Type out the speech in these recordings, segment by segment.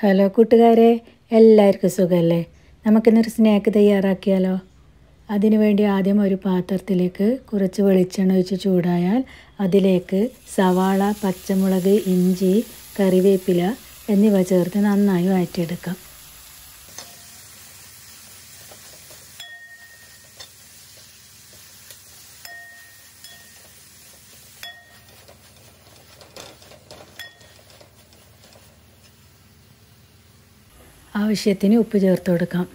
Hello കൂട്ടുകാരെ, എല്ലാവർക്കും സുഖമല്ലേ? നമുക്കിന്നൊരു സ്നാക്ക് തയ്യാറാക്കിയാലോ? അതിനുവേണ്ടി ആദ്യം ഒരു പാത്രത്തിലേക്ക് കുറച്ച് വെളിച്ചെണ്ണ ഒഴിച്ച് ചൂടായാൽ അതിലേക്ക് സവാള, പച്ചമുളക്, ഇഞ്ചി, കറിവേപ്പില എന്നിവ ചേർത്ത് നന്നായി വഴറ്റിയെടുക്കാം. ആവശ്യത്തിന് ഉപ്പ് ചേർത്ത് കൊടുക്കാം.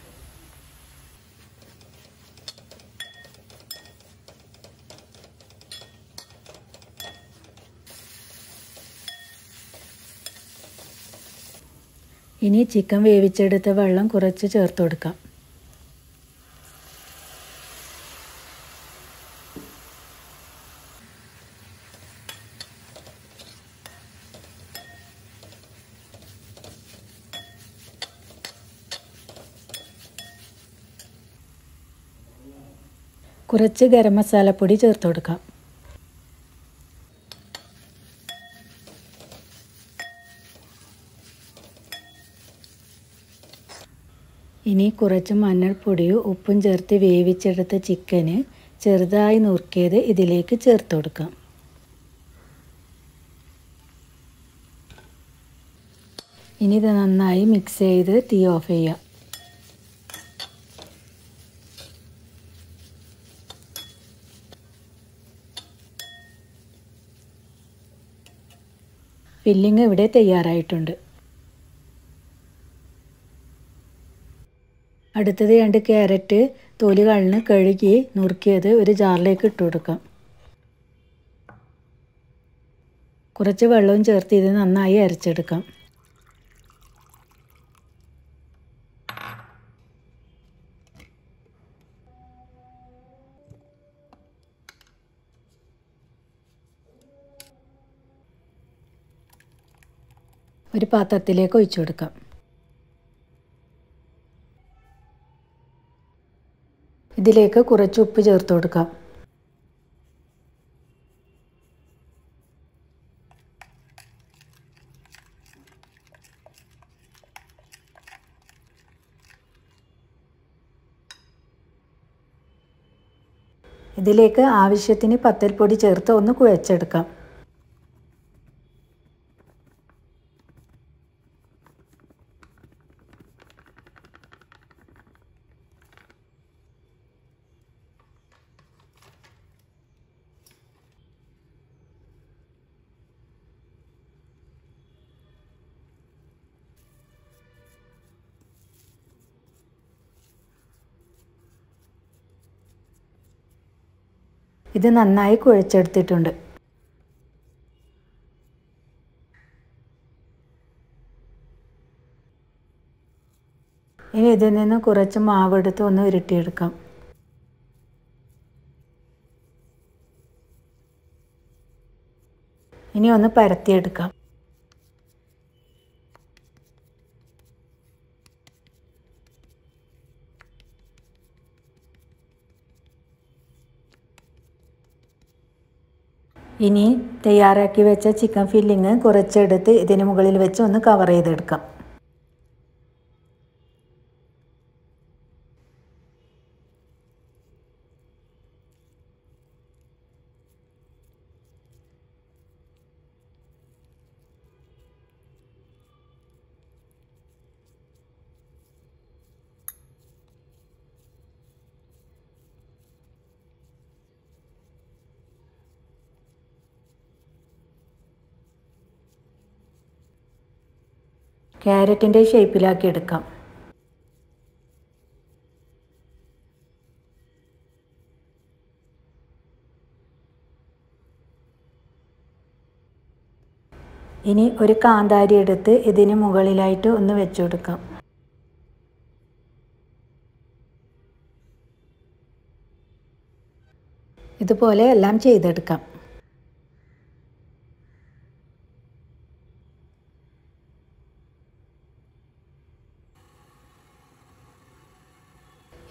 ഇനി ചിക്കൻ വേവിച്ചെടുത്ത വെള്ളം കുറച്ച് ചേർത്ത് കൊടുക്കാം. കുറച്ച് ഗരം മസാലപ്പൊടി ചേർത്ത് കൊടുക്കാം. ഇനി കുറച്ച് മഞ്ഞൾപ്പൊടിയും ഉപ്പും ചേർത്ത് വേവിച്ചെടുത്ത ചിക്കന് ചെറുതായി നുറുക്കിയത് ഇതിലേക്ക് ചേർത്ത് കൊടുക്കാം. ഇനി ഇത് നന്നായി മിക്സ് ചെയ്ത് തീ ഓഫ് ചെയ്യാം. ഫില്ലിങ് ഇവിടെ തയ്യാറായിട്ടുണ്ട്. അടുത്തത് 2 ക്യാരറ്റ് തൊലി കളഞ്ഞ് കഴുകി നുറുക്കിയത് ഒരു ജാറിലേക്ക് ഇട്ട് കൊടുക്കാം. കുറച്ച് വെള്ളവും ചേർത്ത് ഇത് നന്നായി അരച്ചെടുക്കാം. ഒരു പാത്രത്തിലേക്ക് ഒഴിച്ചു കൊടുക്കാം. ഇതിലേക്ക് കുറച്ച് ഉപ്പ് ചേർത്ത് കൊടുക്കാം. ഇതിലേക്ക് ആവശ്യത്തിന് പത്തൽപ്പൊടി ചേർത്ത് ഒന്ന് കുഴച്ചെടുക്കാം. ഇത് നന്നായി കുഴച്ചെടുത്തിട്ടുണ്ട്. ഇനി ഇതിൽ നിന്ന് കുറച്ച് മാവെടുത്ത് ഒന്ന് ഉരുട്ടിയെടുക്കാം. ഇനി ഒന്ന് പരത്തിയെടുക്കാം. ഇനി തയ്യാറാക്കി വെച്ച ചിക്കൻ ഫില്ലിങ് കുറച്ചെടുത്ത് ഇതിന് മുകളിൽ വെച്ച് ഒന്ന് കവർ ചെയ്തെടുക്കാം. ക്യാരറ്റിൻ്റെ ഷേപ്പിലാക്കി എടുക്കാം. ഇനി ഒരു കാന്താരി എടുത്ത് ഇതിന് മുകളിലായിട്ട് ഒന്ന് വെച്ചു കൊടുക്കാം. ഇതുപോലെ എല്ലാം ചെയ്തെടുക്കാം.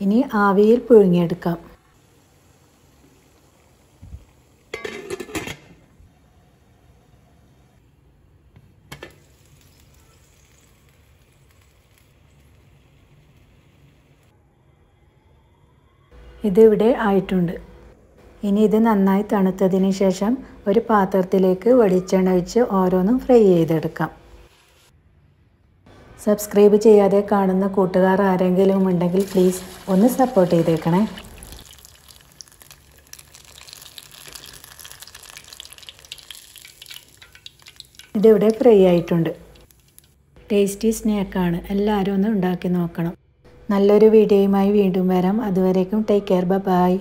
ഇനി ആവിയിൽ പുഴുങ്ങിയെടുക്കാം. ഇതിവിടെ ആയിട്ടുണ്ട്. ഇനി ഇത് നന്നായി തണുത്തതിന് ശേഷം ഒരു പാത്രത്തിലേക്ക് വെളിച്ചെണ്ണ ഒഴിച്ച് ഓരോന്നും ഫ്രൈ ചെയ്തെടുക്കാം. സബ്സ്ക്രൈബ് ചെയ്യാതെ കാണുന്ന കൂട്ടുകാർ ആരെങ്കിലും ഉണ്ടെങ്കിൽ പ്ലീസ് ഒന്ന് സപ്പോർട്ട് ചെയ്തേക്കണേ. ഇതിവിടെ ഫ്രൈ ആയിട്ടുണ്ട്. ടേസ്റ്റി സ്നാക്കാണ്. എല്ലാവരും ഒന്ന് ഉണ്ടാക്കി നോക്കണം. നല്ലൊരു വീഡിയോയുമായി വീണ്ടും വരാം. അതുവരേക്കും ടേക്ക് കെയർ. ബൈ.